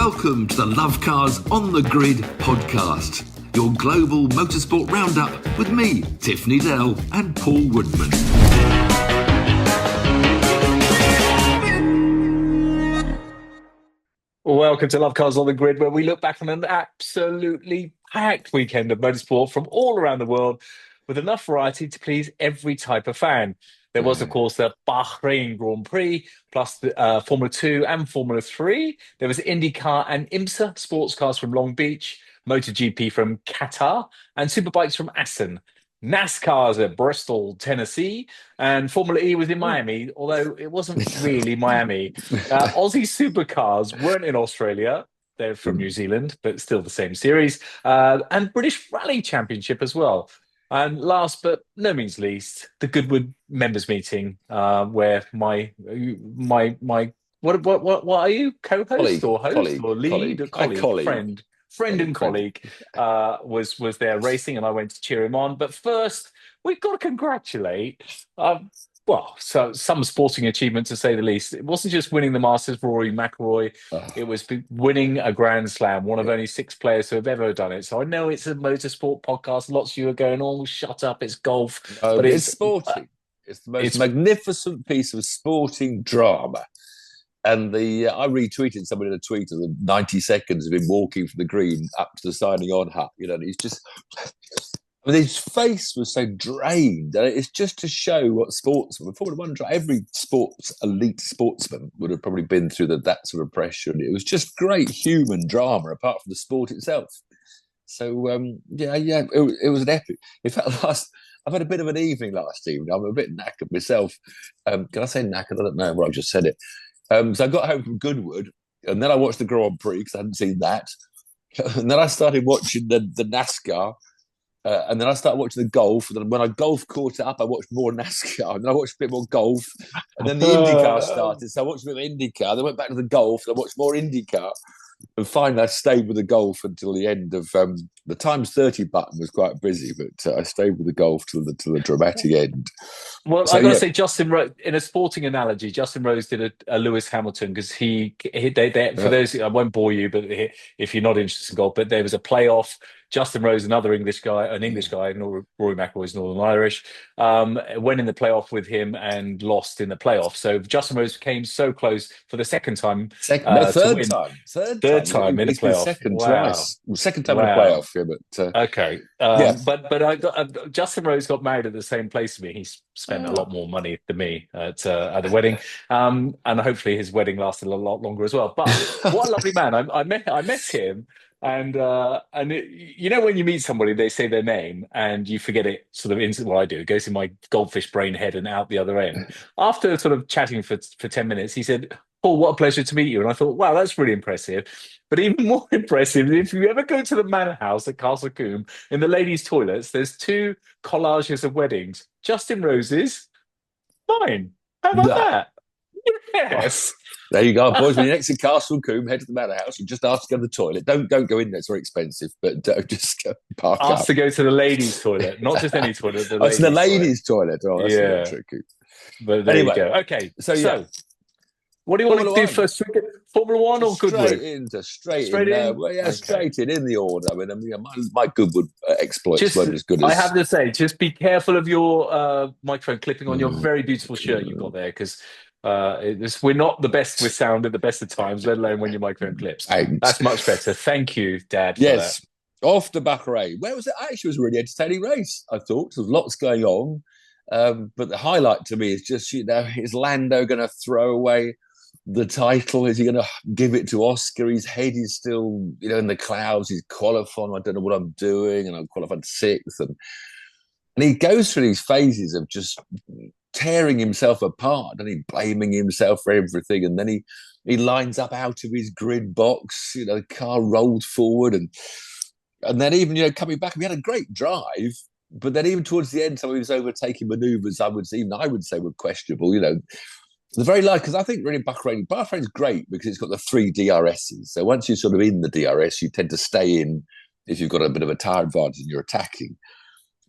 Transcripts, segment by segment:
Welcome to the Lovecars On The Grid podcast, your global motorsport roundup with me, Tiff, Needell and Paul Woodman. Welcome to Lovecars On The Grid, where we look back on an absolutely packed weekend of motorsport from all around the world with enough variety to please every type of fan. There was, of course, the Bahrain Grand Prix, plus the Formula 2 and Formula 3. There was Indycar and IMSA, sportscars from Long Beach, MotoGP from Qatar, and Superbikes from Assen. NASCAR's at Bristol, Tennessee, and Formula E was in Miami, although it wasn't really Miami. Aussie Supercars weren't in Australia. They're from New Zealand, but still the same series. And British Rally Championship as well. And last but no means least, the Goodwood Members Meeting, where my what are you, co-host colleague, or host colleague, or lead colleague. Friend and colleague was there racing, and I went to cheer him on. But first, we've got to congratulate so some sporting achievement, to say the least. It wasn't just winning the Masters for Rory McIlroy. It was winning a Grand Slam, one of only 6 players who have ever done it. So I know it's a motorsport podcast. Lots of you are going, oh, shut up, it's golf. But it's sporting. It's the most magnificent piece of sporting drama. And I retweeted somebody in a tweet of the 90 seconds of him walking from the green up to the signing on hut. You know, and he's just... I mean, his face was so drained. And it's just to show what sportsmen, Formula One, every elite sportsman would have probably been through that sort of pressure. And it was just great human drama, apart from the sport itself. So, it was an epic. In fact, I've had a bit of an evening last evening. I'm a bit knackered myself. Can I say knackered? I don't know. Well, I just said it. So I got home from Goodwood, and then I watched the Grand Prix because I hadn't seen that. And then I started watching the NASCAR. And then I started watching the golf. And then when golf caught up, I watched more NASCAR. And then I watched a bit more golf. And then the IndyCar started. So I watched a bit of IndyCar. Then I went back to the golf. And I watched more IndyCar. And finally, I stayed with the golf until the end of the times 30 button was quite busy, but I stayed with the golf till the dramatic end. Well, so, I've got to say, Justin Rose, in a sporting analogy, Justin Rose did a Lewis Hamilton, because for those, I won't bore you, but if you're not interested in golf, but there was a playoff. Justin Rose, another English guy, Rory McIlroy is Northern Irish, went in the playoff with him and lost in the playoff. So Justin Rose came so close for the second time. Third time in the playoff. Second time in the playoff. Yeah, but okay. But Justin Rose got married at the same place as me. He spent a lot more money than me at the wedding, and hopefully his wedding lasted a lot longer as well. But what a lovely man! I met him. And you know, when you meet somebody, they say their name and you forget it sort of instantly. Well, I do. It goes in my goldfish brain head and out the other end. After sort of chatting for 10 minutes, he said, Paul, what a pleasure to meet you. And I thought, wow, that's really impressive. But even more impressive, if you ever go to the Manor House at Castle Combe, in the ladies' toilets, there's 2 collages of weddings. Justin Rose's, mine. How about that? Yes. There you go, boys. When you're next to Castle Combe, head to the Manor House and just ask to go to the toilet. Don't go in there; it's very expensive. But just park ask up. To go to the ladies' toilet, not just any toilet. It's the ladies' toilet. Oh, that's very tricky. But there you go. Okay, so what do you want to do first? Formula One or Goodwood? Straight in. Well, yeah, straight in the order. I mean, my Goodwood exploits weren't as good as. I have to say, just be careful of your microphone clipping on your very beautiful shirt you've got there, because. We're not the best with sound at the best of times, let alone when your microphone clips. That's much better. Thank you, Dad. Yes, off to Bahrain. Where was it? Actually, it was a really entertaining race. I thought there was lots going on, but the highlight to me is just, is Lando going to throw away the title? Is he going to give it to Oscar? His head is still, in the clouds. He's qualifying. I don't know what I'm doing, and I'm qualified 6th, and he goes through these phases of just tearing himself apart and he blaming himself for everything, and then he lines up out of his grid box, the car rolled forward, and then even coming back, we had a great drive, but then even towards the end, some of his overtaking manoeuvres I would say were questionable. The very light, because I think really Bahrain's great because it's got the 3 DRSs, so once you're sort of in the DRS, you tend to stay in if you've got a bit of a tire advantage and you're attacking.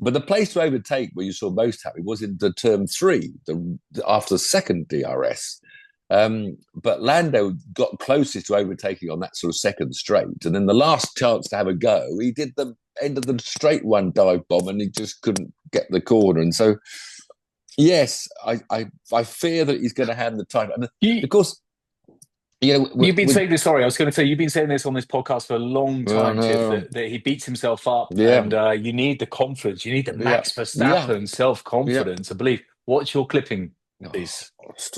But the place to overtake where you saw most happy was in the turn 3, after the second DRS. But Lando got closest to overtaking on that sort of second straight. And then the last chance to have a go, he did the end of the straight one dive bomb and he just couldn't get the corner. And so, yes, I fear that he's going to hand the title. And of course, you've been saying this. Sorry, I was going to say you've been saying this on this podcast for a long time, Tiff, that he beats himself up, and you need the confidence. You need the Max Verstappen self-confidence. I believe. What's your clipping, please?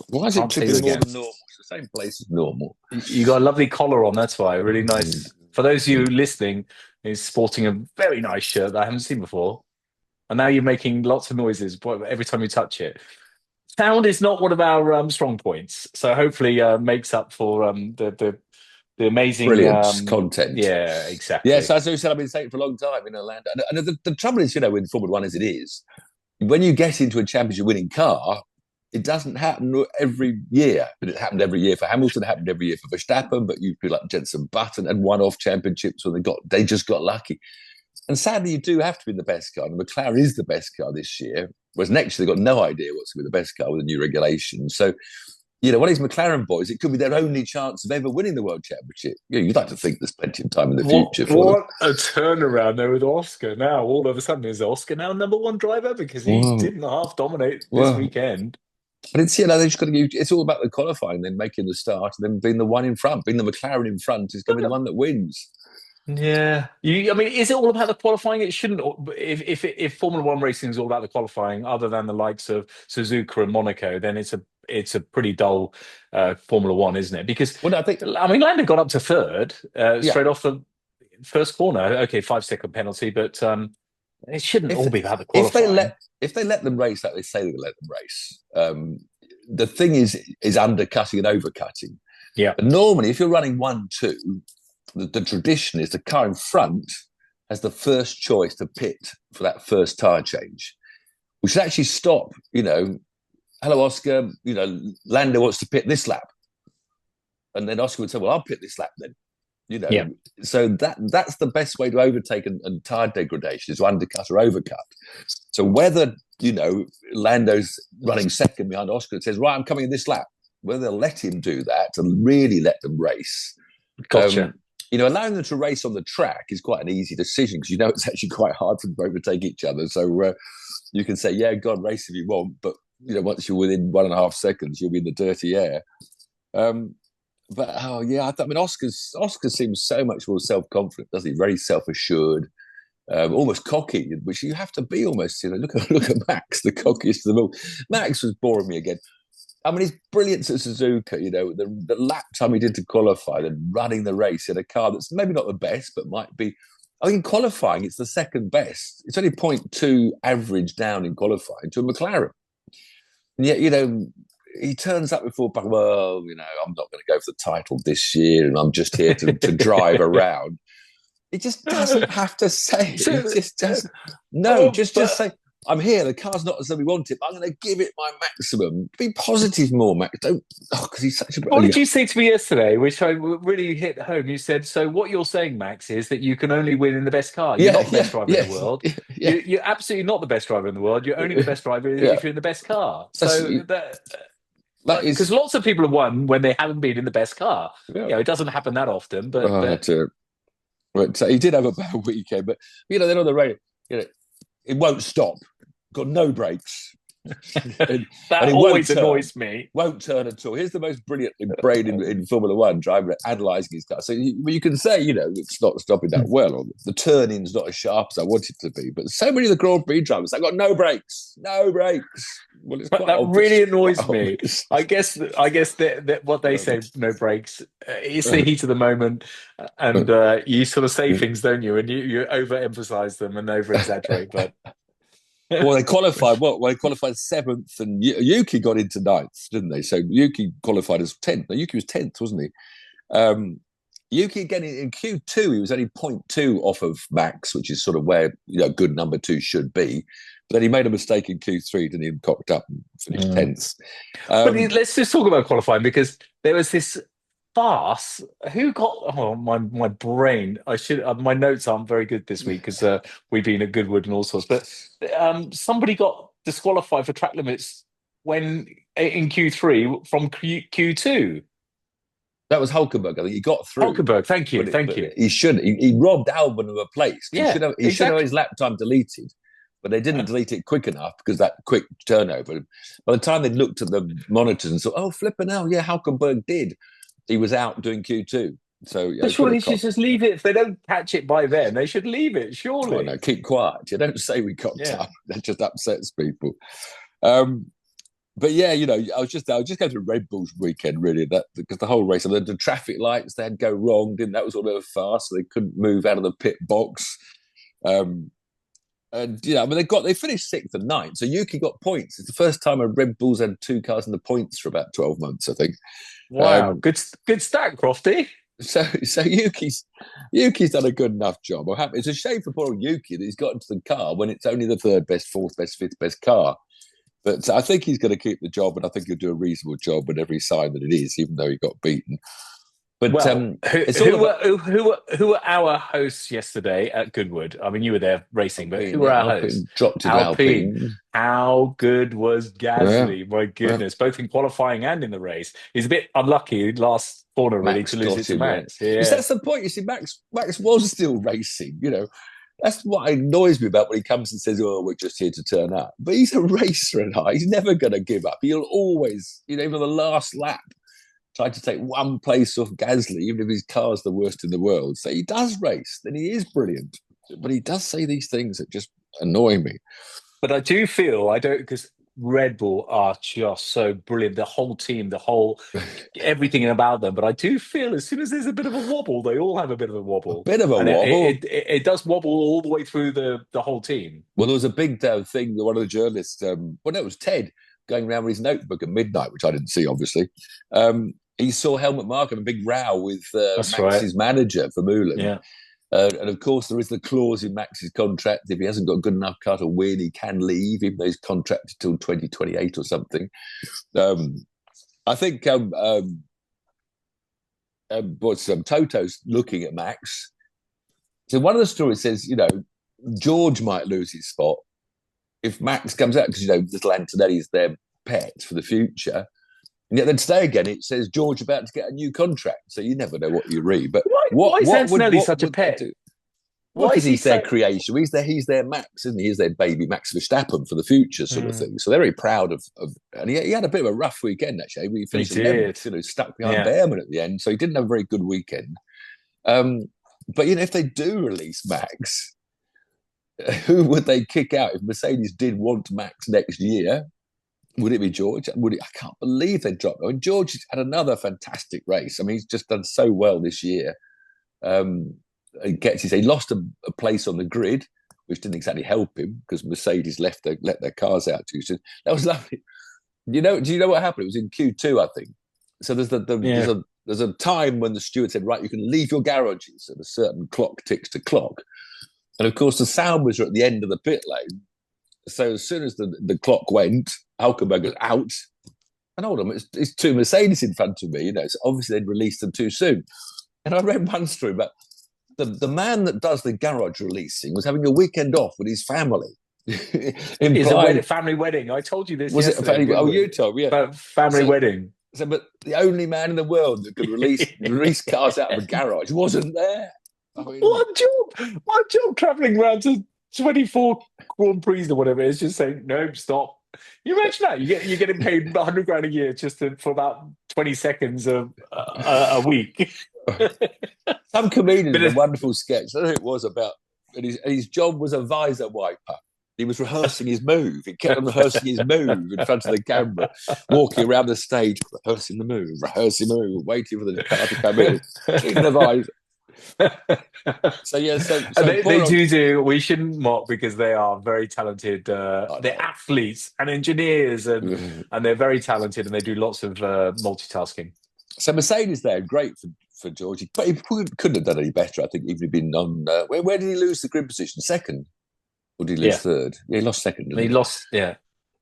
Why is it clipping more than normal? It's the same place as normal. You got a lovely collar on. That's why. Really nice. For those of you listening, he's sporting a very nice shirt that I haven't seen before, and now you're making lots of noises every time you touch it. Sound is not one of our strong points, so hopefully makes up for the amazing brilliant content. Yeah, exactly. Yes, as I said, I've been saying for a long time in Orlando. And the trouble is, with Formula One as it is, when you get into a championship-winning car, it doesn't happen every year. But it happened every year for Hamilton, it happened every year for Verstappen. But you feel like Jenson Button and one-off championships when they just got lucky. And sadly, you do have to be the best car. And the McLaren is the best car this year. Whereas next year, they've got no idea what's going to be the best car with the new regulations. So, one of these McLaren boys, it could be their only chance of ever winning the World Championship. You'd like to think there's plenty of time in the future for what a turnaround there with Oscar. Now, all of a sudden, is Oscar now number one driver? Because he didn't half dominate this weekend. But it's, they just got to it's all about the qualifying, then making the start, and then being the one in front. Being the McLaren in front is going to be the one that wins. Yeah, is it all about the qualifying? It shouldn't. If Formula One racing is all about the qualifying, other than the likes of Suzuka and Monaco, then it's a pretty dull Formula One, isn't it? Because Lando got up to third straight off the first corner. Okay, 5-second penalty, but it shouldn't all be about the qualifying. If they let them race like they say they let them race, the thing is undercutting and overcutting. Yeah, but normally if you're running 1-2. The tradition is the car in front has the first choice to pit for that first tyre change, which should actually stop, hello, Oscar, Lando wants to pit this lap. And then Oscar would say, well, I'll pit this lap then. So that's the best way to overtake and tyre degradation is to undercut or overcut. So whether, Lando's running second behind Oscar and says, right, I'm coming in this lap, whether they'll let him do that and really let them race. Gotcha. Allowing them to race on the track is quite an easy decision because it's actually quite hard for them to overtake each other. So you can say, yeah, God, race if you want, but once you're within 1.5 seconds, you'll be in the dirty air. Oscar seems so much more self-confident, doesn't he? Very self-assured, almost cocky, which you have to be almost. Look at Max, the cockiest of them all. Max was boring me again. His brilliance at Suzuka, the lap time he did to qualify, then running the race in a car that's maybe not the best, but might be. In qualifying, it's the second best. It's only 0.2 average down in qualifying to a McLaren. And yet, he turns up before, I'm not going to go for the title this year and I'm just here to drive around. He just doesn't have to say it. He just doesn't. No, just say, I'm here. The car's not as though we want it, but I'm going to give it my maximum. Be positive more, Max. Don't, because he's such a. What did you say to me yesterday, which I really hit home? You said, so what you're saying, Max, is that you can only win in the best car. You're not the best driver in the world. You're absolutely not the best driver in the world. You're only the best driver if you're in the best car. So because lots of people have won when they haven't been in the best car. Yeah. It doesn't happen that often. But he did have a bad weekend. But then on the radio, it won't stop. Got no brakes. That always annoys me. Won't turn at all. Here's the most brilliant brain in Formula One, driver analysing his car. So you can say, it's not stopping that well, or the turning's not as sharp as I want it to be. But so many of the Grand Prix drivers, they've got no brakes. No brakes. Well, it's quite that really annoys me. I guess that what they say, no brakes, it's the heat of the moment, and you sort of say things, don't you? And you overemphasize them and over-exaggerate, but. Well, they qualified. They qualified 7th, and Yuki got into 9th, didn't they? So Yuki qualified as 10th. No, Yuki was 10th, wasn't he? Yuki again in Q2, he was only 0.2 off of Max, which is sort of where good number 2 should be. But then he made a mistake in Q3, didn't he? Cocked up and finished 10th. But let's just talk about qualifying, because there was this farce. Who got my brain? My notes aren't very good this week because we've been at Goodwood and all sorts. But somebody got disqualified for track limits when in Q3 from Q2. That was Hulkenberg. I think he got through. Hulkenberg, thank you. He should. He robbed Albon of a place. Yeah, he should have his lap time deleted, but they didn't delete it quick enough because that quick turnover. By the time they looked at the monitors and thought, "Oh, flipping hell, yeah, Hulkenberg did." He was out doing Q2. So yeah, surely they should just leave it. If they don't catch it by then, they should leave it. Surely, no, keep quiet. You don't say we got time. That just upsets people. But yeah, I was just going to Red Bull's weekend really, that because the whole race, the traffic lights they had go wrong, that was all over fast, so they couldn't move out of the pit box. And they finished 6th and 9th, so Yuki got points. It's the first time a Red Bull's had 2 cars in the points for about 12 months, I think. Wow, good stat, Crofty. So Yuki's done a good enough job. I'm happy. It's a shame for poor old Yuki that he's got into the car when it's only the 3rd best, 4th best, 5th best car. But I think he's going to keep the job, and I think he'll do a reasonable job with every sign that it is, even though he got beaten. But who were our hosts yesterday at Goodwood? I mean, you were there racing, but who were our hosts? Dropped in Alpine. How good was Gasly? Yeah. My goodness, both in qualifying and in the race. He's a bit unlucky last corner, really, to lose it to Max. Yeah. That's the point. You see, Max was still racing, That's what annoys me about when he comes and says, "Oh, we're just here to turn up." But he's a racer, and he's never going to give up. He'll always, even on the last lap, try to take one place off Gasly, even if his car's the worst in the world. So he does race, then he is brilliant. But he does say these things that just annoy me. But I do feel, because Red Bull are just so brilliant. The whole team, everything about them. But I do feel as soon as there's a bit of a wobble, they all have a bit of a wobble. Wobble. It does wobble all the way through the whole team. Well, there was a big thing that one of the journalists, it was Ted, going around with his notebook at midnight, which I didn't see, obviously. He saw Helmut Marko have a big row with Max's manager for Moulin. Yeah. And of course, there is the clause in Max's contract. If he hasn't got a good enough car to win, he can leave, even though he's contracted till 2028 or something. I think Toto's looking at Max. So one of the stories says, George might lose his spot if Max comes out, because, little Antonelli's their pet for the future. And yet then today again, it says George about to get a new contract. So you never know what you read. But why is Antonelli such a pet? Because he's their creation. He's their Max, isn't he? He's their baby Max Verstappen for the future sort of thing. So they're very proud of and he had a bit of a rough weekend, actually. He finished 11th, stuck behind Behrman at the end. So he didn't have a very good weekend. But, if they do release Max, who would they kick out if Mercedes did want Max next year? Would it be George? I can't believe they dropped him. And George had another fantastic race. I mean, he's just done so well this year. He lost a place on the grid, which didn't exactly help him because Mercedes let their cars out too soon. That was lovely. Do you know what happened? It was in Q2, I think. So there's a time when the steward said, right, you can leave your garages, and a certain clock ticks to clock. And of course, the Sauber's are at the end of the pit lane. So as soon as the clock went, Hulkenberg was out. And hold on, it's 2 Mercedes in front of me, So obviously they'd released them too soon. And I read one story about the man that does the garage releasing was having a weekend off with his family. It's a family wedding. I told you this. Was it a family? Oh, you told me. Yeah, family wedding. So, but the only man in the world that could release cars out of a garage wasn't there. I mean, what job travelling around to 24 Grand Prix or whatever it is, just saying no, stop. You imagine that you're getting paid $100,000 a year just for about 20 seconds a week. Some comedian did a wonderful sketch. I don't know who it was about. And his job was a visor wiper. He was rehearsing his move. He kept on rehearsing his move in front of the camera, walking around the stage, rehearsing the move, waiting for the car to come in, keeping the visor. So they do. We shouldn't mock because they are very talented. They're athletes and engineers, and they're very talented, and they do lots of multitasking. So Mercedes there, great for George. He couldn't have done any better. I think even if he'd been on. Where did he lose the grid position? Second, or did he lose third? Yeah, he lost second. He lost. Yeah.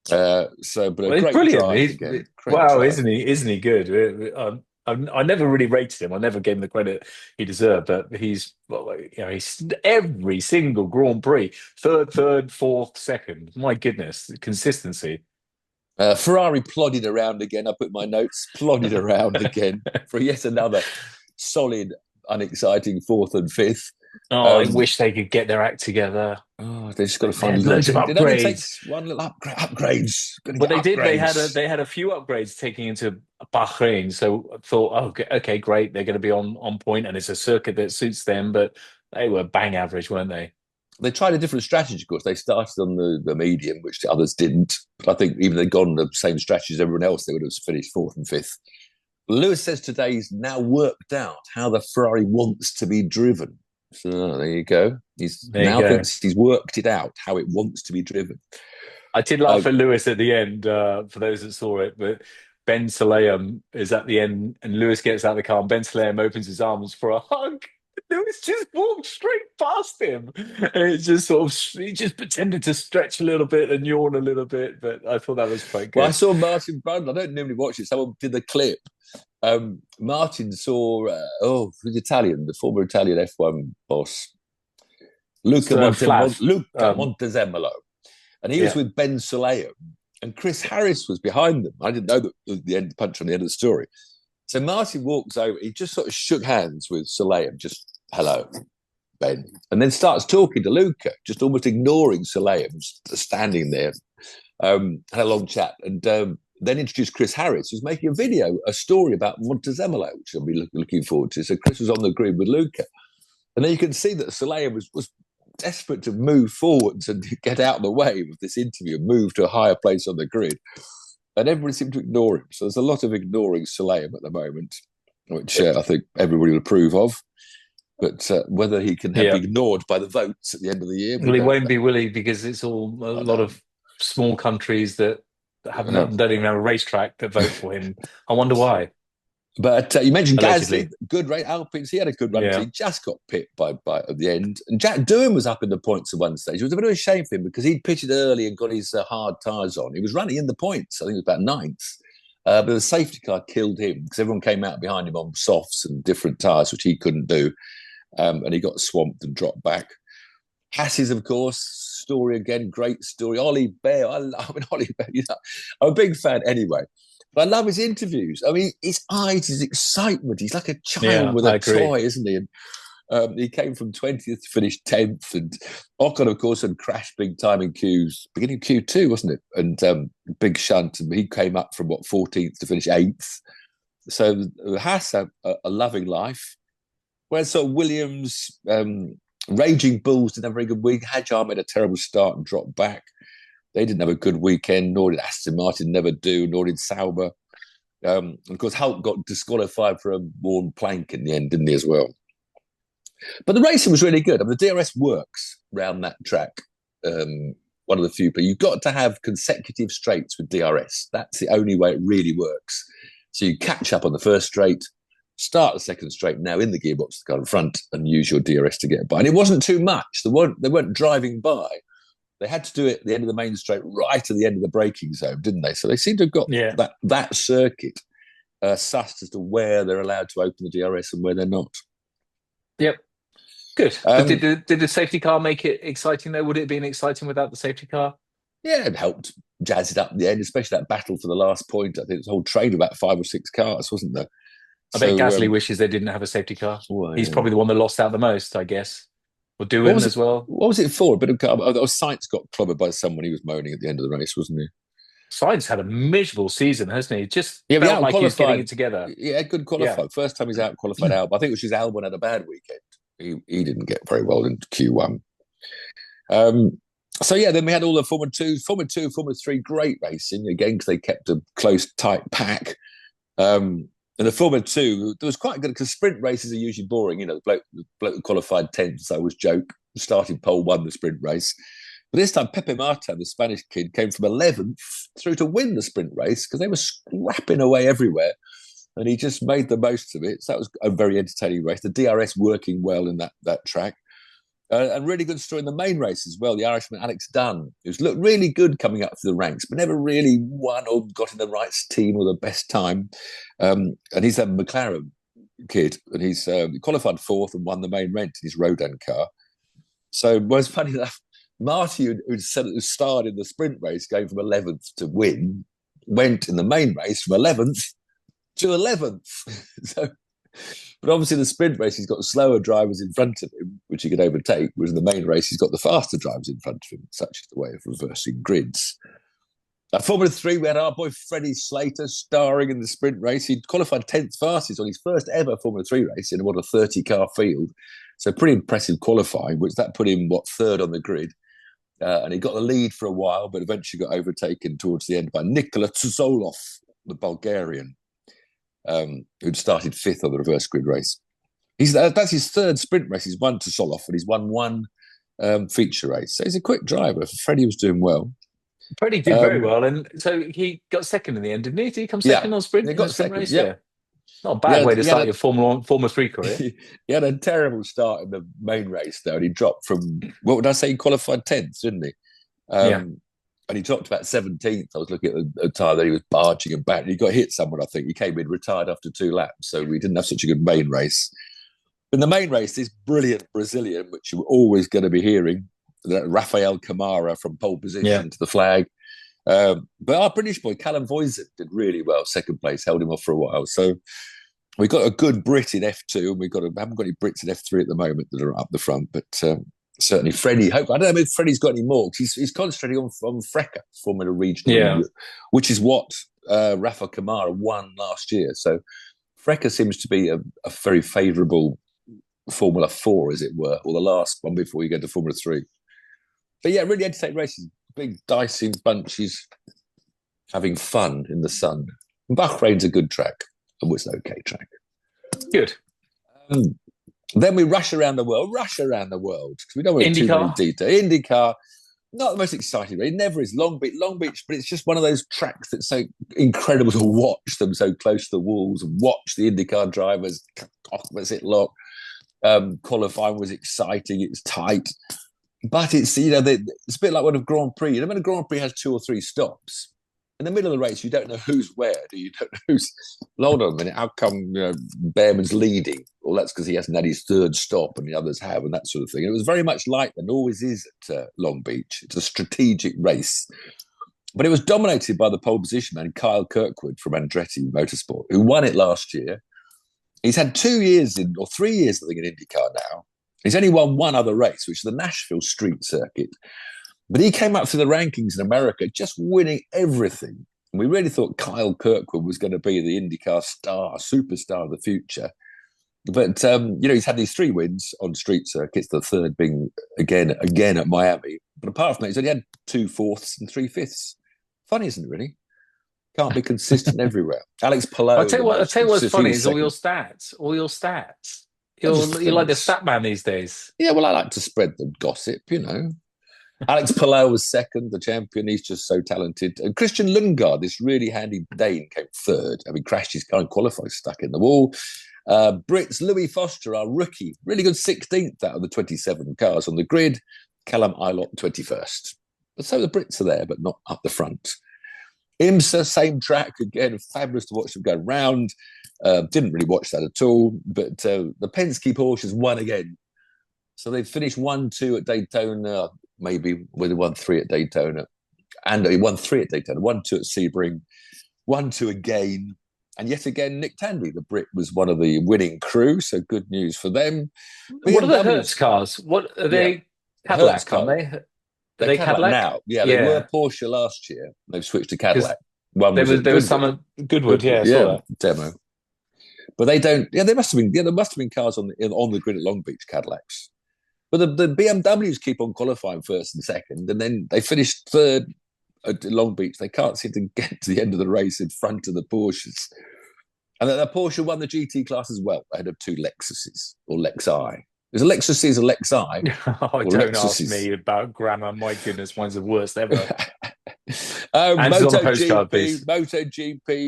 But a great brilliant. Drive wow, isn't he? Isn't he good? I never really rated him. I never gave him the credit he deserved, but he's every single Grand Prix, third, fourth, second. My goodness, consistency. Ferrari plodded around again. I put my notes, plodded around again for yet another solid, unexciting fourth and fifth. I wish they could get their act together. Oh, they just got to find loads of upgrades. It only takes one little upgrades. Well, they did. They had a few upgrades taking into Bahrain. So I thought, oh, okay, great. They're going to be on point, and it's a circuit that suits them. But they were bang average, weren't they? They tried a different strategy, of course. They started on the medium, which the others didn't. But I think even if they'd gone the same strategy as everyone else, they would have finished fourth and fifth. Lewis says today he's now worked out how the Ferrari wants to be driven. So there you go. Thinks he's worked it out, how it wants to be driven. I did laugh at Lewis at the end, for those that saw it, but Ben Sulayem is at the end and Lewis gets out of the car and Ben Sulayem opens his arms for a hug. Lewis just walked straight past him. And it just he just pretended to stretch a little bit and yawn a little bit, but I thought that was quite good. Well, I saw Martin Brundle. I don't normally watch it. Someone did the clip. Martin saw, who's Italian, the former Italian F1 boss, Luca Montezemolo. And he was with Ben Sulayem, and Chris Harris was behind them. I didn't know that was the end punch on the end of the story. So Martin walks over, he just sort of shook hands with Sulayem, just, hello, Ben. And then starts talking to Luca, just almost ignoring Sulayem, standing there. Had a long chat. And then introduced Chris Harris, who's making a story about Montezemolo, which I'll be looking forward to. So Chris was on the grid with Luca. And then you can see that Sulayem was desperate to move forwards and get out of the way of this interview and move to a higher place on the grid. And everybody seemed to ignore him. So there's a lot of ignoring Sulayem at the moment, which I think everybody will approve of. But whether he can be ignored by the votes at the end of the year... Well, he won't be, will he? Because it's all a lot of small countries that don't even have a racetrack that vote for him. I wonder why. But you mentioned Gasly, good rate. Alpines, he had a good run. He just got pipped by at the end. And Jack Doohan was up in the points at one stage. It was a bit of a shame for him because he'd pitted early and got his hard tyres on. He was running in the points. I think it was about ninth. But the safety car killed him because everyone came out behind him on softs and different tyres, which he couldn't do. And he got swamped and dropped back. Hass's, of course, story again, great story. Ollie Bear, Ollie Bear. I'm a big fan anyway. But I love his interviews. I mean, his eyes, his excitement. He's like a child with a toy, isn't he? And he came from 20th to finish 10th. And Ocon, of course, had crashed big time in beginning of Q2, wasn't it? And big shunt. And he came up from, 14th to finish 8th. So Haas had a loving life. Whereas sort of Williams, Raging Bulls didn't have a very good week. Hadjar made a terrible start and dropped back. They didn't have a good weekend, nor did Aston Martin never do, nor did Sauber. And of course, Hulk got disqualified for a worn plank in the end, didn't he, as well? But the racing was really good. I mean, the DRS works around that track. One of the few, but you've got to have consecutive straights with DRS. That's the only way it really works. So you catch up on the first straight, start the second straight now in the gearbox to go in front and use your DRS to get by. And it wasn't too much. They weren't driving by. They had to do it at the end of the main straight, right at the end of the braking zone, didn't they? So they seem to have got that circuit sussed as to where they're allowed to open the DRS and where they're not. Yep. Good. But did the safety car make it exciting, though? Would it have been exciting without the safety car? Yeah, it helped jazz it up in the end, especially that battle for the last point. I think it was a whole train of about 5 or 6 cars, wasn't there? I bet Gasly wishes they didn't have a safety car. Well, he's probably the one that lost out the most, I guess. Or Doohan as well. What was it for? A bit of Sainz got clobbered by someone. He was moaning at the end of the race, wasn't he? Sainz had a miserable season, hasn't he? Just felt like he was getting it together. Yeah, good qualified. Yeah. First time he's out qualified Albon. I think it was just Albon had a bad weekend. He didn't get very well in Q1. Then we had all the Formula 2, Formula 3, great racing, again, because they kept a close, tight pack. And the Formula 2, there was quite good, because sprint races are usually boring. You know, the bloke who qualified 10th, so I always joke, starting pole won the sprint race. But this time, Pepe Martin, the Spanish kid, came from 11th through to win the sprint race because they were scrapping away everywhere. And he just made the most of it. So that was a very entertaining race. The DRS working well in that track. And really good story in the main race as well. The Irishman Alex Dunn, who's looked really good coming up through the ranks, but never really won or got in the right team or the best time. And he's a McLaren kid, and he's qualified 4th and won the main event in his Rodin car. So, well, it's funny enough, Marty, who starred in the sprint race, going from 11th to win, went in the main race from 11th to 11th. So, but obviously the sprint race, he's got slower drivers in front of him, which he could overtake, whereas in the main race, he's got the faster drivers in front of him. Such is the way of reversing grids. At Formula 3, we had our boy Freddie Slater starring in the sprint race. He qualified 10th fastest on his first ever Formula 3 race in a 30-car field. So pretty impressive qualifying, which that put him, third on the grid. And he got the lead for a while, but eventually got overtaken towards the end by Nikola Tzolov, the Bulgarian, who'd started 5th on the reverse grid race. That's his third sprint race. He's won Tzolov, and he's won one feature race. So he's a quick driver. Freddie was doing well. Freddie did very well, and so he got second in the end, didn't he? Did he come second on sprint? He got sprint second, race? yeah. Not a bad way to start your Formula 3 career. He had a terrible start in the main race, though, and he dropped from, what would I say, he qualified 10th, didn't he? And he dropped about 17th. I was looking at the time that he was barging and back. He got hit someone, I think. He came in, retired after 2 laps, so we didn't have such a good main race. In the main race, this brilliant Brazilian, which you're always going to be hearing, Rafael Camara from pole position to the flag. But our British boy, Callum Voisin, did really well. Second place, held him off for a while. So we got a good Brit in F2, and we haven't got any Brits in F3 at the moment that are up the front. But certainly Freddie, I don't know if Freddie's got any more, because he's concentrating on Freca, Formula Regional, which is what Rafa Camara won last year. So Freca seems to be a very favourable Formula 4, as it were, or the last one before you go to Formula 3. But yeah, really entertaining races. Big dicing bunches, having fun in the sun. Bahrain's a good track. It was an okay track. Good. Then we rush around the world, because we don't want too many details. IndyCar, not the most exciting. It never is. Long Beach, but it's just one of those tracks that's so incredible to watch them so close to the walls and watch the IndyCar drivers. Opposite lock. Qualifying was exciting. It's tight. But it's, it's a bit like when a Grand Prix. When a Grand Prix has 2 or 3 stops, in the middle of the race, you don't know who's where. You don't know who's. Hold on a minute. How come Behrman's leading? Well, that's because he hasn't had his 3rd stop and the others have, and that sort of thing. And it was very much like that. It always is at Long Beach. It's a strategic race. But it was dominated by the pole position man, Kyle Kirkwood from Andretti Motorsport, who won it last year. He's had 2 years or 3 years, I think, in IndyCar now. He's only won one other race, which is the Nashville Street Circuit. But he came up through the rankings in America, just winning everything. And we really thought Kyle Kirkwood was going to be the IndyCar superstar of the future. But, he's had these 3 wins on street circuits, the 3rd being again at Miami. But apart from that, he's only had 2 4ths and 3 5ths. Funny, isn't it, really? Can't be consistent everywhere. Alex Palou. I'll tell you what's funny is all your stats. You're like the stat man these days. Yeah, well, I like to spread the gossip, Alex Palou was 2nd, the champion. He's just so talented. And Christian Lundgaard, this really handy Dane, came 3rd. Crashed his car and qualified, stuck in the wall. Brits, Louis Foster, our rookie, really good 16th out of the 27 cars on the grid. Callum Ilott, 21st. But so the Brits are there, but not up the front. IMSA, same track, again, fabulous to watch them go round. Didn't really watch that at all, but the Penske Porsches won again. So they finished 1-2 at Daytona, maybe they won 3 at Daytona. And they won 3 at Daytona, 1-2 at Sebring, 1-2 again. And yet again, Nick Tandy, the Brit, was one of the winning crew, so good news for them. What are the Hertz cars? What are they? Cadillac, aren't they? Are they Cadillac now? Yeah, they were Porsche last year. They've switched to Cadillac. There was some at Goodwood, I saw that. Demo. But they don't. Yeah, there must have been cars on the grid at Long Beach, Cadillacs. But the BMWs keep on qualifying 1st and 2nd, and then they finished 3rd at Long Beach. They can't seem to get to the end of the race in front of the Porsches. And then the Porsche won the GT class as well, ahead of 2 Lexuses or Lexi. There's a Lexus is a Lexi. Don't ask me about grammar. My goodness, mine's the worst ever. MotoGP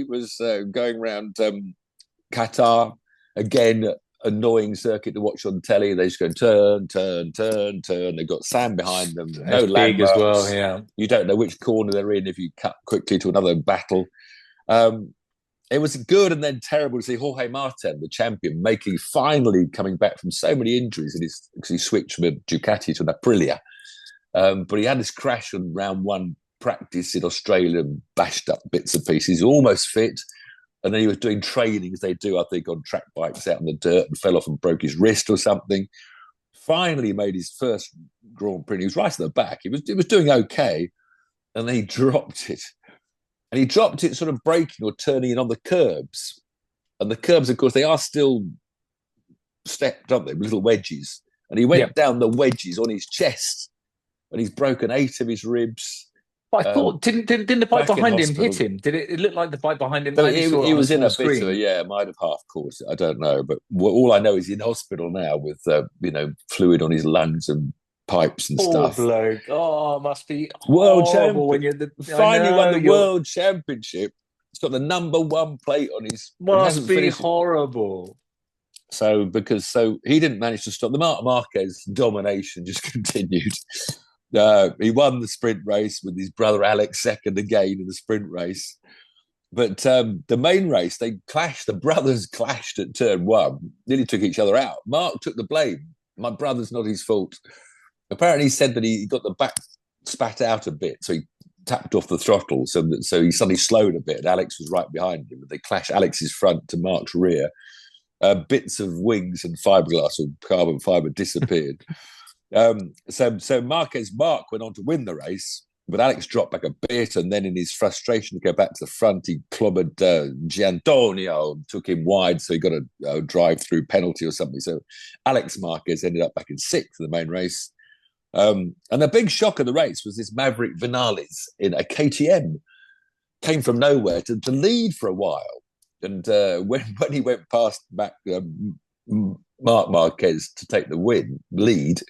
was going around Qatar. Again, annoying circuit to watch on telly. They just go turn. They've got sand behind them. No landmarks as well, yeah. You don't know which corner they're in if you cut quickly to another battle. It was good and then terrible to see Jorge Martin, the champion, finally coming back from so many injuries because he switched from a Ducati to an Aprilia. But he had this crash on round 1, practice in Australia and bashed up bits and pieces. He was almost fit. And then he was doing training, as they do, I think, on track bikes out in the dirt, and fell off and broke his wrist or something. Finally made his first Grand Prix. He was right at the back. He was doing okay. And then he dropped it. And he dropped it sort of braking or turning in on the curbs. And the curbs, of course, they are still stepped, aren't they? Little wedges. And he went down the wedges on his chest. And he's broken 8 of his ribs. But I thought, didn't the bike behind him hit him? Did it look like the bike behind him? He was in a bit of a, might have half caught it. I don't know. But all I know is he's in hospital now with, fluid on his lungs and pipes and stuff. Poor bloke. Oh, must be world horrible when champion. Finally won the world championship. He's got the number 1 plate on his. Must be horrible. So he didn't manage to stop. The Marc Marquez domination just continued. He won the sprint race with his brother Alex second again in the sprint race. But the main race, they clashed. The brothers clashed at turn 1, nearly took each other out. Mark took the blame. My brother's not his fault. Apparently, he said that he got the back spat out a bit, so he tapped off the throttle, so he suddenly slowed a bit. And Alex was right behind him. They clashed Alex's front to Mark's rear. Bits of wings and fiberglass or carbon fiber disappeared. So Mark went on to win the race, but Alex dropped back a bit, and then in his frustration to go back to the front, he clobbered Giantonio, took him wide, so he got a drive-through penalty or something. So Alex Marquez ended up back in 6th in the main race. And the big shock of the race was this Maverick Vinales in a KTM. Came from nowhere to lead for a while. And when he went past back Marc Marquez to take the lead,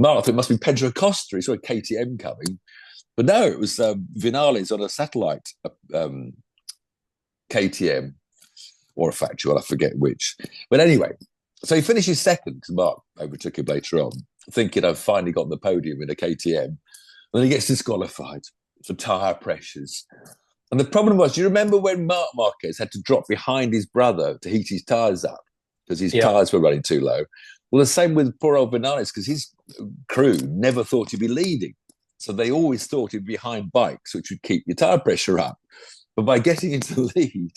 Mark thought it must be Pedro Costa. He saw a KTM coming. But no, it was Vinales on a satellite KTM or a factual, I forget which. But anyway, so he finishes second because Mark overtook him later on, thinking I've finally got the podium in a KTM. And then he gets disqualified for tyre pressures. And the problem was, do you remember when Marc Marquez had to drop behind his brother to heat his tyres up because his tyres were running too low? Well, the same with poor old Vinales, because his crew never thought he'd be leading. So they always thought he'd be behind bikes, which would keep your tyre pressure up. But by getting into the lead,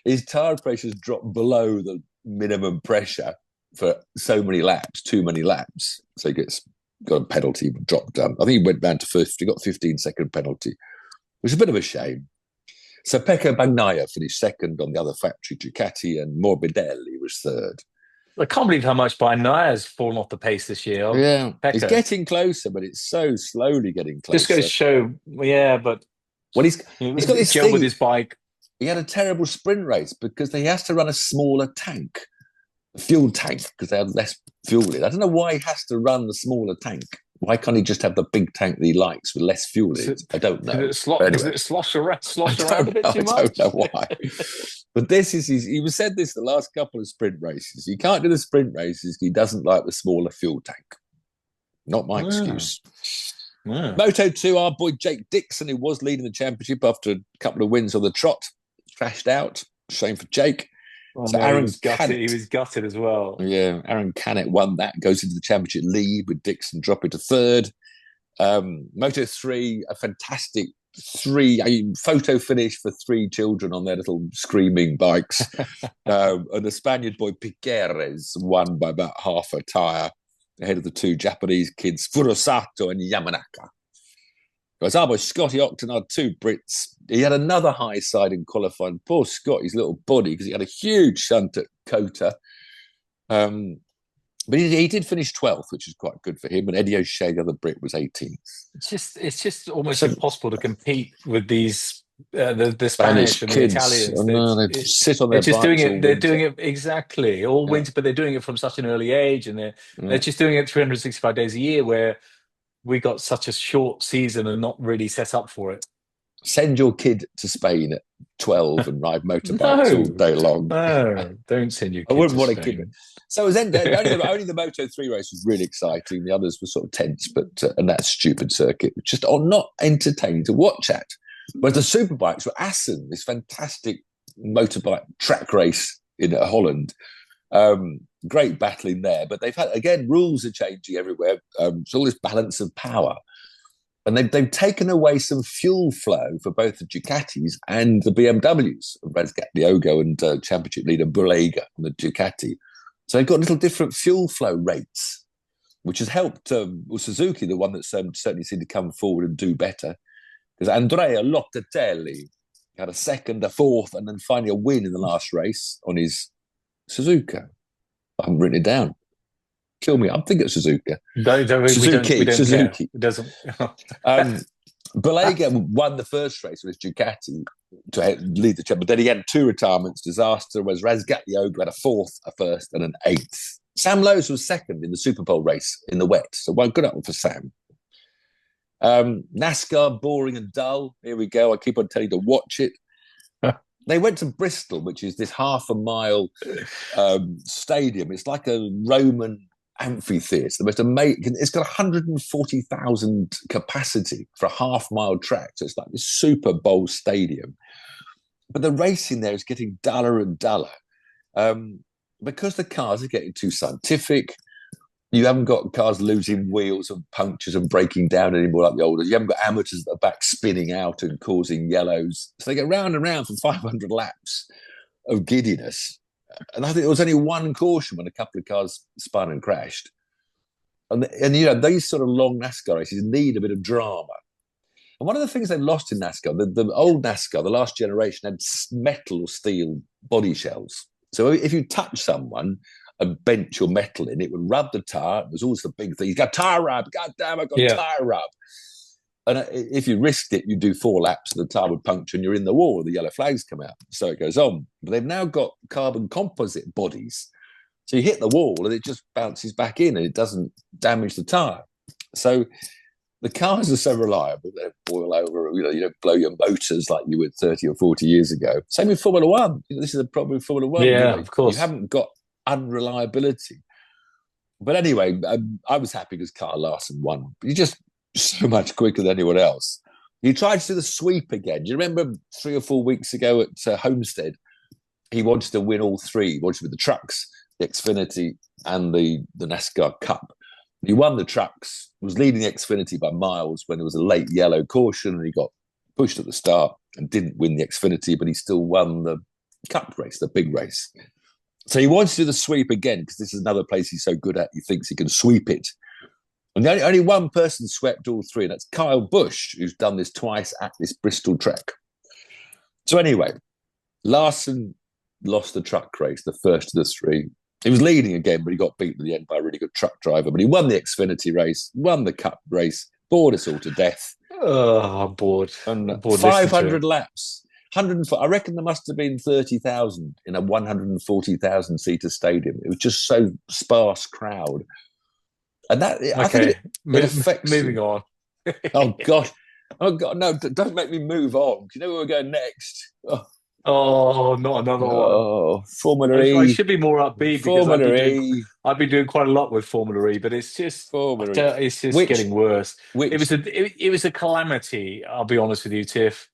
his tyre pressures dropped below the minimum pressure for so many laps, too many laps. So he got a penalty, dropped down. I think he went down to 50, got a 15-second penalty, which is a bit of a shame. So Pecco Bagnaia finished second on the other factory, Ducati, and Morbidelli was third. I can't believe how much Bagnaia has fallen off the pace this year. Yeah, Pecco. It's getting closer, but it's so slowly getting closer. Just goes to show, but he's got this thing with his bike. He had a terrible sprint race because he has to run a smaller tank, a fuel tank, because they had less fuel in. I don't know why he has to run the smaller tank. Why can't he just have the big tank that he likes with less fuel in it? I don't know. Does it slosh around a bit too much? I don't know why. But he said this the last couple of sprint races. He can't do the sprint races because he doesn't like the smaller fuel tank. Not my excuse. Yeah. Moto2, our boy Jake Dixon, who was leading the championship after a couple of wins on the trot, crashed out. Shame for Jake. So Aaron he was gutted as well. Yeah, Aaron Canet won that, goes into the championship lead with Dixon dropping to third. Moto3, a fantastic photo finish for 3 children on their little screaming bikes. And the Spaniard boy Piqueres won by about half a tyre ahead of the 2 Japanese kids, Furusato and Yamanaka. Whereas our boy Scotty Octon, our 2 Brits, he had another high side in qualifying. Poor Scott, his little body, because he had a huge shunt at Kota. But he did finish 12th, which is quite good for him. And Eddie O'Shea, the other Brit, was 18th. It's just almost impossible to compete with these the Spanish and kids. the Italians. They sit on their just bikes doing it. They're winter. doing it exactly all winter, but they're doing it from such an early age, and they're just doing it 365 days a year. Where we got such a short season and not really set up for it. Send your kid to Spain at 12 and ride motorbikes all day long. No, don't send your kid I wouldn't to want to Spain. keep it. So it was only the Moto3 race was really exciting. The others were sort of tense, and that stupid circuit was just not entertaining to watch at. Whereas the Superbikes were Assen, this fantastic motorbike track race in Holland. Great battling there, but they've had, again, rules are changing everywhere. It's all this balance of power. And they've taken away some fuel flow for both the Ducatis and the BMWs, Razgatlioglu and championship leader Bulega on the Ducati. So they've got little different fuel flow rates, which has helped Suzuki, the one that certainly seemed to come forward and do better. Because Andrea Locatelli had a second, a fourth, and then finally a win in the last race on his Suzuki. I haven't written it down. Kill me. I'm thinking of Suzuki. Suzuki. It doesn't. Bulega won the first race with his Ducati to lead the championship, but then he had 2 retirements. Disaster was Razgatlioglu had a fourth, a first, and an eighth. Sam Lowes was second in the Super Bowl race in the wet, so one good up for Sam. NASCAR, boring and dull. Here we go. I keep on telling you to watch it. They went to Bristol, which is this half a mile stadium. It's like a Roman amphitheatre. The most amazing. It's got 140,000 capacity for a half mile track. So it's like this Super Bowl stadium. But the racing there is getting duller and duller because the cars are getting too scientific. You haven't got cars losing wheels and punctures and breaking down anymore like the old days. You haven't got amateurs at the back spinning out and causing yellows. So they get round and round for 500 laps of giddiness. And I think there was only one caution when a couple of cars spun and crashed. And these sort of long NASCAR races need a bit of drama. And one of the things they've lost in NASCAR, the old NASCAR, the last generation, had metal or steel body shells. So if you touch someone and bent your metal in, it would rub the tyre. It was always the big thing. You got tyre rub. God damn, I got tyre rub. And if you risked it, you do 4 laps, and the tyre would puncture and you're in the wall, the yellow flags come out. So it goes on. But they've now got carbon composite bodies. So you hit the wall and it just bounces back in and it doesn't damage the tyre. So the cars are so reliable, they boil over, you don't blow your motors like you would 30 or 40 years ago. Same with Formula One. This is the problem with Formula One. Yeah, of course. You haven't got unreliability. But anyway, I was happy because Kyle Larson won. He's just so much quicker than anyone else. He tried to do the sweep again. Do you remember 3 or 4 weeks ago at Homestead? He wanted to win all 3. He wanted to win the trucks, the Xfinity, and the NASCAR Cup. He won the trucks, was leading the Xfinity by miles when there was a late yellow caution, and he got pushed at the start and didn't win the Xfinity, but he still won the Cup race, the big race. So he wants to do the sweep again because this is another place he's so good at. He thinks he can sweep it. And only one person swept all 3, and that's Kyle Busch, who's done this twice at this Bristol track. So anyway, Larson lost the truck race, the first of the 3. He was leading again, but he got beaten at the end by a really good truck driver. But he won the Xfinity race, won the Cup race, bored us all to death. Oh, I'm bored. And 500 laps. I reckon there must have been 30,000 in a 140,000 seater stadium. It was just so sparse crowd, and that I think it affects. Moving on. Oh God! No! Don't make me move on. Do you know where we're going next? Oh, not another one. Oh, Formula E. I should be more upbeat because I've been doing quite a lot with Formula E, but it's just it's just getting worse. It was a calamity. I'll be honest with you, Tiff.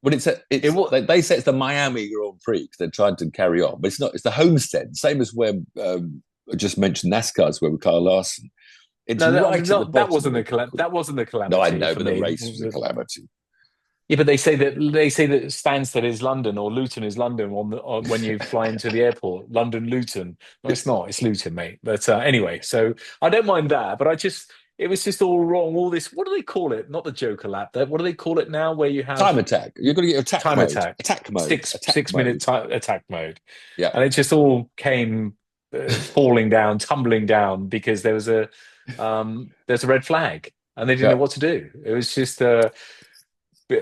Well, they say it's the Miami Grand Prix because they're trying to carry on, but it's not. It's the Homestead, same as where I just mentioned NASCAR's where with Kyle Larson. That wasn't a calamity. No, I know, but the race was a calamity. Yeah, but they say that Stansted is London or Luton is London when you fly into the airport. London, Luton. No, it's not. It's Luton, mate. But anyway, so I don't mind that, but it was just all wrong. All this, what do they call it? Not the Joker lap. What do they call it now? Where you have time attack. You're going to get attack mode. Attack mode. 6-minute attack mode. Yeah, and it just all came falling down, tumbling down because there's a red flag, and they didn't know what to do. It was just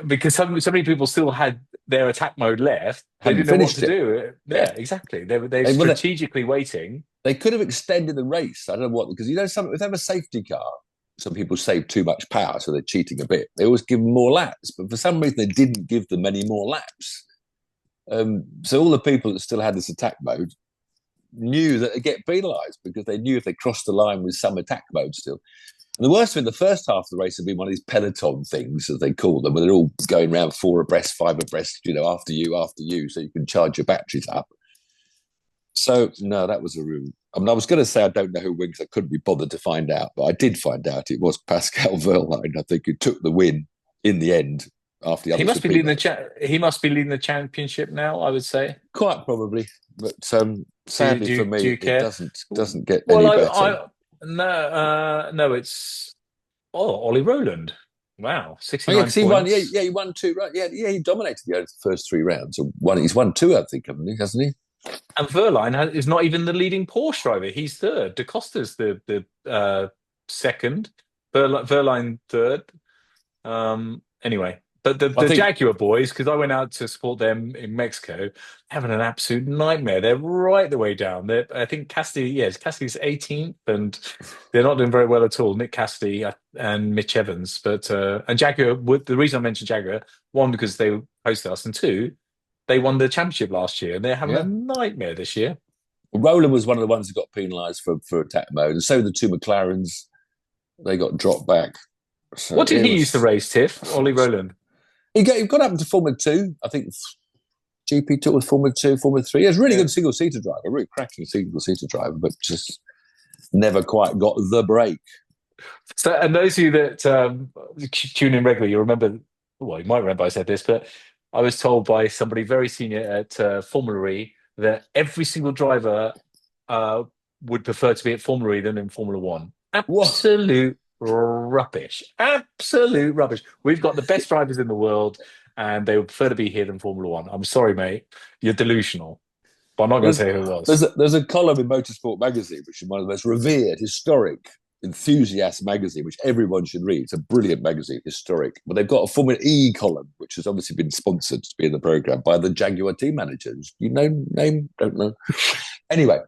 because so many people still had their attack mode left. They didn't know what to do. Yeah, exactly. They're strategically waiting. They could have extended the race. I don't know what, because if they have a safety car, some people save too much power, so they're cheating a bit. They always give them more laps, but for some reason they didn't give them any more laps. So all the people that still had this attack mode knew that they get penalised because they knew if they crossed the line with some attack mode still. And the worst thing, the first half of the race had been one of these peloton things, as they call them, where they're all going around 4 abreast, 5 abreast, after you, so you can charge your batteries up. So, no, that was a I mean, I was going to say I don't know who wins. I couldn't be bothered to find out, but I did find out it was Pascal Wehrlein. I think who took the win in the end after the He others must were be leading penalised. he must be leading the championship now, I would say. Quite probably, but Do sadly do for do me, you it care? doesn't get Well, any better. I no no, it's Ollie Rowland. Wow, Oh yeah, 69 because he won. Yeah, points. yeah, he won two. Right? Yeah, yeah, he dominated the first three rounds. And he's won two, I think, hasn't he? And Verline is not even the leading Porsche driver. He's third. Da Costa's the second. Verline third. Anyway, but I the think Jaguar boys, because I went out to support them in Mexico, having an absolute nightmare. They're right the way down. I think Cassidy, yes, Cassidy's 18th, and they're not doing very well at all. Nick Cassidy and Mitch Evans, but and Jaguar. The reason I mentioned Jaguar, one, because they hosted us, and two, they won the championship last year, and they're having a yeah, nightmare this year. Rowland was one of the ones who got penalised for attack mode, and so the two McLarens they got dropped back. So What did it he use to was. race, Tiff? Ollie Rowland. He got up to Formula Two, I think. GP took with Formula Two, Formula Three. He was a really Yeah. good single seater driver, a really cracking single seater driver, but just never quite got the break. So, and those of you that tune in regularly, you remember, well, you might remember I said this, but I was told by somebody very senior at Formula E that every single driver would prefer to be at Formula E than in Formula One. What? Absolute rubbish. Absolute rubbish. We've got the best drivers in the world, and they would prefer to be here than Formula One. I'm sorry, mate. You're delusional. But I'm not going to say who it was. There's a column in Motorsport magazine, which is one of the most revered, historic, enthusiast magazine, which everyone should read. It's a brilliant magazine, historic. But they've got a Formula E column, which has obviously been sponsored to be in the program by the Jaguar team managers. You know, name, don't know. Anyway,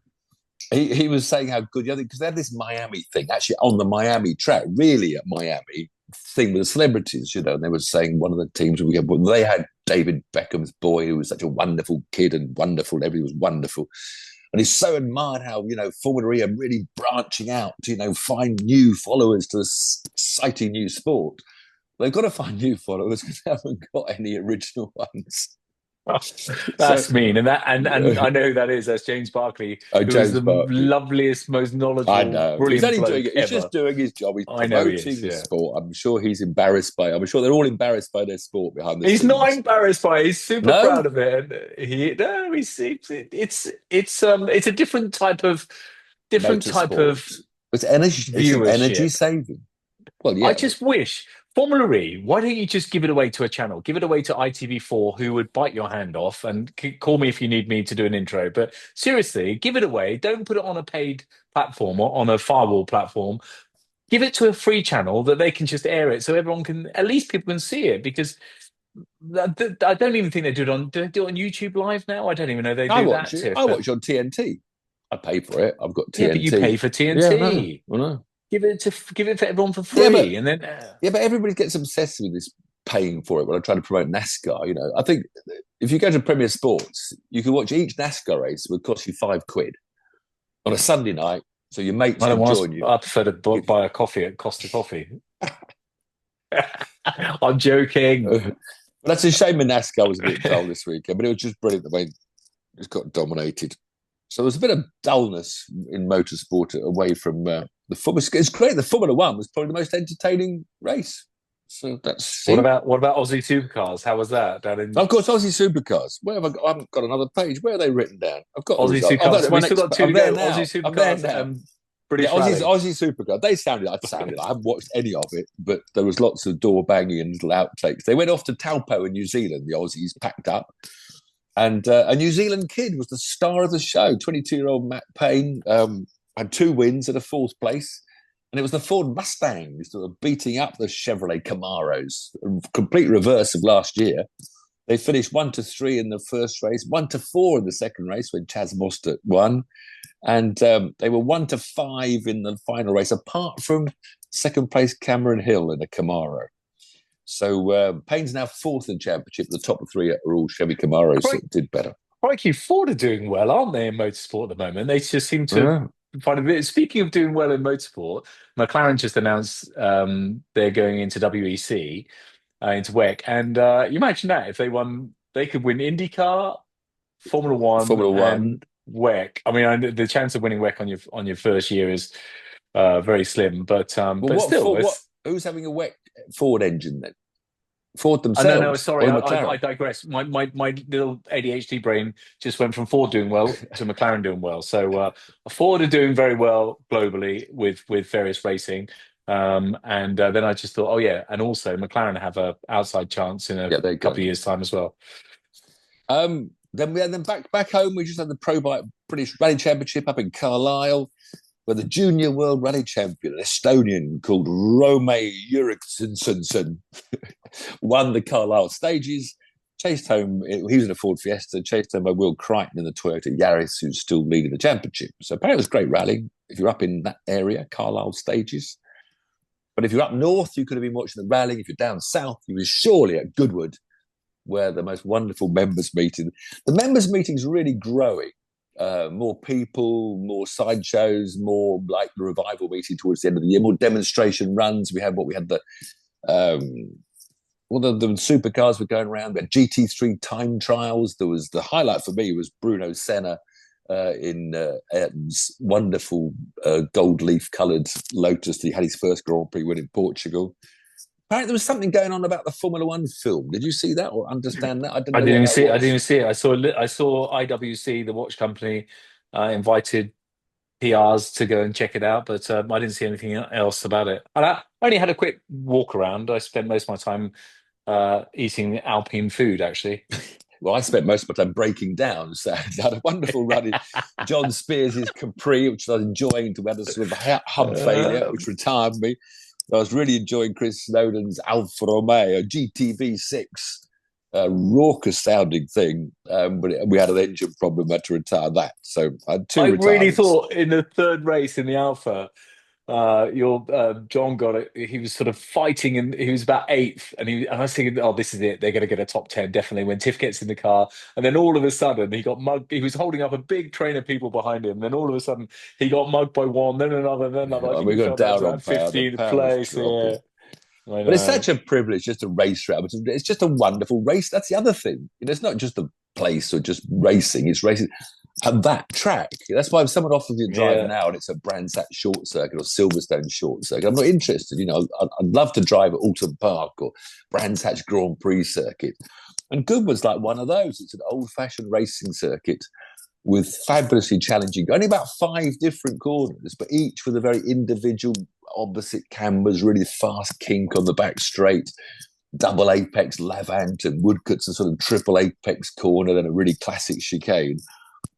he was saying how good the other, because they had this Miami thing, actually on the Miami track, really at Miami, thing with the celebrities, you know, and they were saying one of the teams they had David Beckham's boy, who was such a wonderful kid and wonderful, everything was wonderful. And he's so admired how, you know, Formula E are really branching out to, you know, find new followers to this exciting new sport. They've got to find new followers because they haven't got any original ones. That's So, mean, and I know who that is. That's James Barkley, who is James the Barkley. loveliest, most I knowledgeable, know. He's brilliant only doing bloke it. He's ever. just doing his job. He's I know he is, promoting the yeah. sport. I'm sure he's embarrassed by it. I'm sure they're all embarrassed by their sport behind the He's scenes. not embarrassed by it. He's super No? proud of it. And it's a different type of Motorsport. It's energy. It's an energy viewership. saving. Well, yeah. I just wish Formula E, why don't you just give it away to a channel? Give it away to ITV4, who would bite your hand off, and call me if you need me to do an intro. But seriously, give it away. Don't put it on a paid platform or on a firewall platform. Give it to a free channel that they can just air it, so everyone can, at least people can see it. Because I don't even think they do it on. Do they do it on YouTube Live now? I don't even know they do that. Tiff, I watch on TNT. I pay for it. I've got TNT. Yeah, but you pay for TNT. Yeah, I know. Give it for everyone for free, and then but everybody gets obsessed with this paying for it when I try to promote NASCAR. You know, I think if you go to Premier Sports, you can watch each NASCAR race. It would cost you £5 on a Sunday night. So your mates can join you. I prefer to buy a coffee at Costa Coffee. I'm joking. But that's a shame. NASCAR was a bit dull this weekend, but it was just brilliant the way it just got dominated. So there's a bit of dullness in motorsport away from the football. It's great. The Formula One was probably the most entertaining race. So that's what about Aussie Supercars? How was that down in? Of course, Aussie Supercars. Where have I got? I haven't got another page. Where are they written down? I've got Aussie Supercars. We've still got two to go. Aussie Supercars and British Aussie Supercars. They sounded. I haven't watched any of it, but there was lots of door banging and little outtakes. They went off to Taupo in New Zealand. The Aussies packed up. And a New Zealand kid was the star of the show. 22-year-old Matt Payne had 2 wins and a 4th place. And it was the Ford Mustangs that were beating up the Chevrolet Camaros. A complete reverse of last year. They finished 1-3 in the first race, 1-4 in the second race when Chaz Mostert won. And they were 1-5 in the final race, apart from second place Cameron Hill in a Camaro. So Payne's now 4th in the championship. The top 3 are all Chevy Camaros that did better. Crikey, Ford are doing well, aren't they, in motorsport at the moment? They just seem to find a bit. Speaking of doing well in motorsport, McLaren just announced they're going into WEC, into WEC. And you imagine that if they won, they could win IndyCar, Formula One, WEC. I mean, the chance of winning WEC on your first year is very slim, but still, who's having a WEC Ford engine then? Ford no, themselves? sorry, or I digress. My little ADHD brain just went from Ford doing well to McLaren doing well. So Ford are doing very well globally with various racing, and then I just thought, oh yeah, and also McLaren have a outside chance in a couple of years' time as well. Then back home, we just had the Pro Bike British Rally Championship up in Carlisle, where the Junior World Rally Champion, an Estonian called Romy McIlroy, won the Carlisle stages, chased home, he was in a Ford Fiesta, chased home by Will Crichton in the Toyota Yaris, who's still leading the championship. So apparently it was great rallying if you're up in that area, Carlisle stages. But if you're up north, you could have been watching the rallying. If you're down south, you were surely at Goodwood, where the most wonderful members meeting. The members meeting's really growing. More people, more sideshows, more like the revival meeting towards the end of the year, more demonstration runs. We had the supercars were going around. We had GT3 time trials. There was the highlight for me was Bruno Senna in Ayrton's wonderful gold leaf coloured Lotus that he had his first Grand Prix win in Portugal. Apparently, there was something going on about the Formula One film. Did you see that or understand that? I didn't even see it. I saw IWC, the watch company, invited PRs to go and check it out, but I didn't see anything else about it. And I only had a quick walk around. I spent most of my time eating Alpine food, actually. Well, I spent most of my time breaking down. So I had a wonderful run in John Spears' Capri, which I was enjoying to have a sort of hub failure, which retired me. I was really enjoying Chris Snowden's Alfa Romeo GTV6, raucous sounding thing, but we had an engine problem. I had to retire that. So I had two retirements. Really thought in the third race in the Alfa, John got it. He was sort of fighting, and he was about eighth. And I was thinking, oh, this is it. They're going to get a top 10 definitely when Tiff gets in the car. And then all of a sudden, he got mugged. He was holding up a big train of people behind him. Then all of a sudden, he got mugged by one, then another, then another. We got down on 15th place. Yeah. But it's such a privilege just to race around. It's just a wonderful race. That's the other thing. It's not just a place or just racing. It's racing. And that track, that's why if someone offers you a drive now and it's a Brands Hatch short circuit or Silverstone short circuit, I'm not interested. I'd love to drive at Alton Park or Brands Hatch Grand Prix circuit. And Goodwood's like one of those. It's an old-fashioned racing circuit with fabulously challenging, only about 5 different corners, but each with a very individual opposite cambers, really fast kink on the back straight, double apex Lavant and Woodcut's a sort of triple apex corner, then a really classic chicane.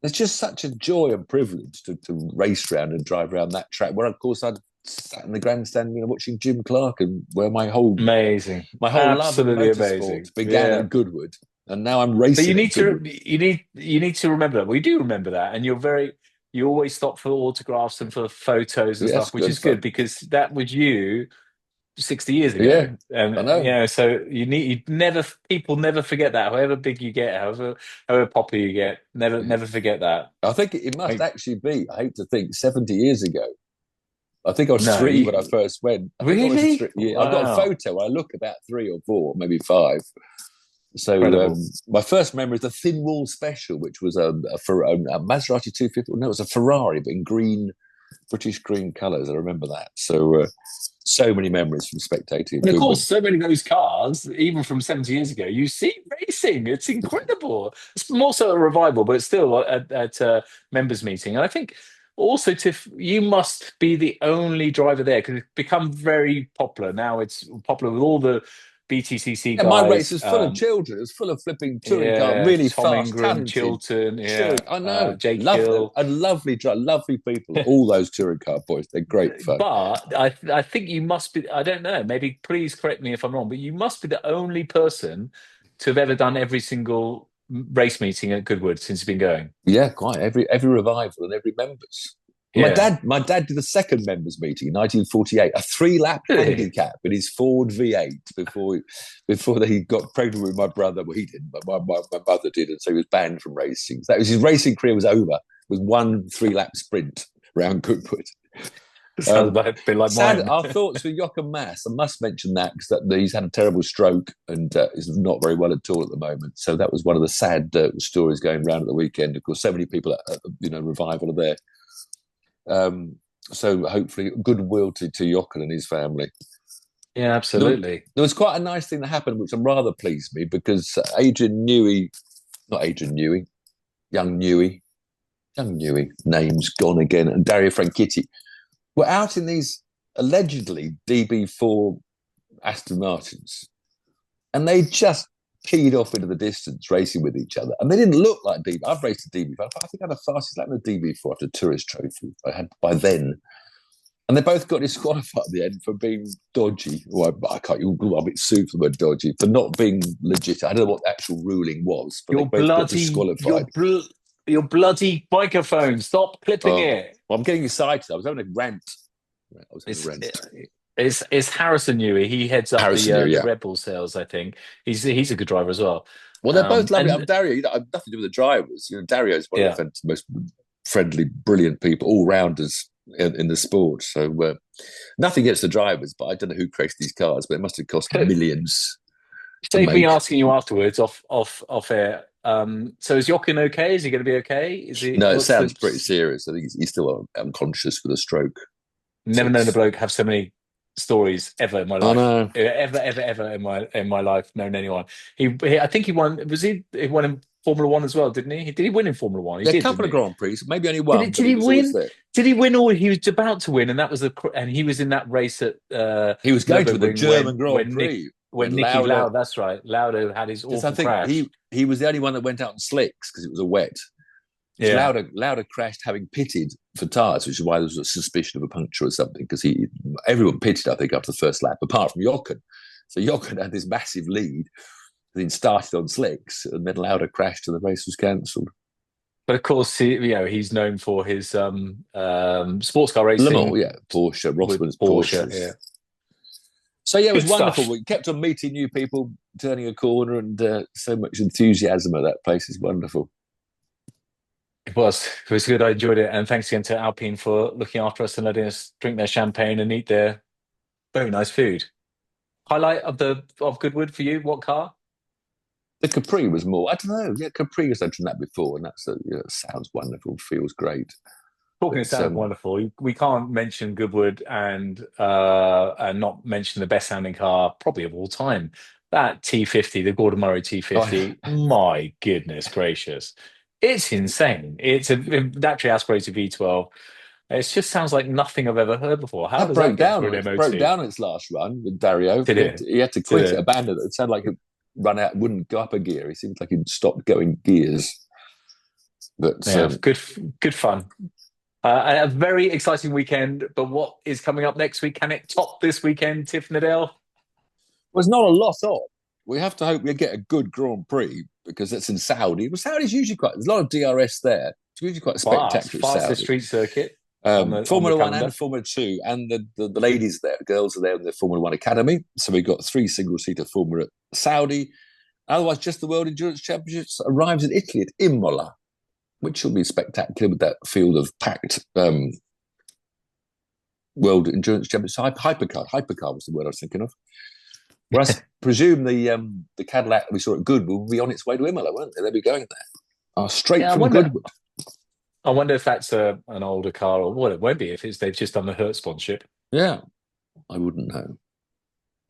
It's just such a joy and privilege to race around and drive around that track where, of course, I'd sat in the grandstand, watching Jim Clark, and where my whole love of motorsport began at Goodwood, and now I'm racing. But you need to remember that. We do remember that, and you always stop for autographs and for photos and stuff, which is good because that was you 60 years ago. Yeah, and I know. So people never forget that. However big you get, however popular you get, never forget that. I think it must actually be, I hate to think, 70 years ago. I think I was 3 when I first went. Really? I've got a photo where I look about 3 or 4, maybe 5. So my first memory is the Thin Wall Special, which was a Maserati 250. No, it was a Ferrari, but in green, British green colours. I remember that. So many memories from spectating. And of course, so many of those cars, even from 70 years ago, you see racing. It's incredible. It's more so a revival, but it's still at members meeting. And I think also, Tiff, you must be the only driver there because it's become very popular. Now it's popular with all the BTCC guys. My race was full of children. It was full of flipping touring cars, really Tom fast, Ingram, talented. Chilton, I know. Jake Hill. And lovely people, all those touring car boys. They're great fun. But I think you must be, I don't know, maybe please correct me if I'm wrong, but you must be the only person to have ever done every single race meeting at Goodwood since you've been going. Yeah, quite. Every revival and every members. Yeah. My dad did the second members meeting in 1948, a 3-lap handicap in his Ford V8 before he got pregnant with my brother. Well, he didn't, but my mother did, and so he was banned from racing. So that was his racing career was over with one 3-lap sprint around Goodwood. Sounds like a bit like Sad, mine. our thoughts with Jochen Mass. I must mention that because he's had a terrible stroke and is not very well at all at the moment. So that was one of the sad stories going around at the weekend. Of course, so many people at Revival are there. So hopefully, goodwill to Jochen and his family. Yeah, absolutely. There was quite a nice thing that happened, which rather pleased me because young Newey, name's gone again, and Dario Franchitti were out in these allegedly DB4 Aston Martins, and they just peed off into the distance racing with each other. And they didn't look like DB. I've raced a DB4. I think I had the fastest lap in the DB4 after a tourist trophy I had by then. And they both got disqualified at the end for being dodgy. Well, I can't. I'll be sued for the word dodgy for not being legit. I don't know what the actual ruling was, but they both got disqualified. Your bloody microphone! Stop clipping it. Well, I'm getting excited. I was having a rant. It's Harrison Newey. He heads up the Red Bull sales. I think he's a good driver as well. Well, they're both lovely. Dario, I've nothing to do with the drivers. Dario's one of the most friendly, brilliant people, all rounders in the sport. So nothing against the drivers, but I don't know who created these cars, but it must have cost millions. Save me asking you afterwards off air. So is Jochen okay? Is he going to be okay? No, it sounds pretty serious. I think he's still unconscious with a stroke. Never known a bloke have so many stories ever in my life. Oh, no. Ever in my life known anyone. I think he won. He won in Formula One as well, didn't he? Did he win in Formula One? He did a couple of Grand Prix, maybe only one. Did he win? Did he win, or he was about to win? And that was and he was in that race at. He was going to the German Grand Prix. When Niki Lauda, that's right, Lauda had his awful crash. He was the only one that went out on slicks because it was a wet. Yeah. Lauda crashed having pitted for tyres, which is why there was a suspicion of a puncture or something, because everyone pitted, I think, after the first lap, apart from Jochen. So Jochen had this massive lead, then started on slicks, and then Lauda crashed and the race was cancelled. But of course, he's known for his sports car racing. Le Mans, Porsche, Rossmann's Porsche. Yeah. So it was wonderful. We kept on meeting new people, turning a corner, and so much enthusiasm at that place is wonderful. It was good. I enjoyed it, and thanks again to Alpine for looking after us and letting us drink their champagne and eat their very nice food. Highlight of Goodwood for you? What car? The Capri was more. I don't know. Yeah, Capri has done that before, and that's sounds wonderful. Feels great. Talking of sound wonderful, we can't mention Goodwood and not mention the best sounding car probably of all time. That T50, the Gordon Murray T50. Oh, my goodness gracious. It's insane. It's a naturally aspirated V12. It just sounds like nothing I've ever heard before. How does that get through an MOT? Broke down its last run with Dario. He had to quit it, abandon it. It sounded like it run out, wouldn't go up a gear. He seemed like he'd stopped going gears. But good fun. A very exciting weekend, but what is coming up next week? Can it top this weekend, Tiff Needell? There's not a lot on. We have to hope we get a good Grand Prix because it's in Saudi. Well, Saudi's usually there's a lot of DRS there. It's usually quite spectacular. Fastest street circuit. Formula One and Formula 2, and the ladies there, the girls are there in the Formula One Academy. So we've got 3 single-seater Formula Saudi. Otherwise, just the World Endurance Championships arrives in Italy at Imola, which will be spectacular with that field of packed World Endurance Championships. Hypercar was the word I was thinking of. Whereas I presume the Cadillac that we saw at Goodwood will be on its way to Imola, won't they? They'll be going there. Straight from Goodwood. I wonder if that's an older car or what it won't be if they've just done the Hertz sponsorship. Yeah, I wouldn't know.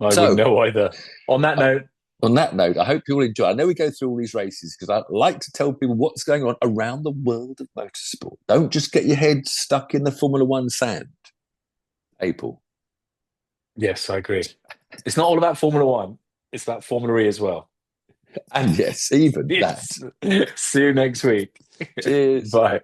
I wouldn't know either. On that note, I hope you all enjoy. I know we go through all these races because I like to tell people what's going on around the world of motorsport. Don't just get your head stuck in the Formula One sand. April. Yes, I agree. It's not all about Formula One. It's about Formula E as well. And yes, even that. See you next week. Cheers. Bye.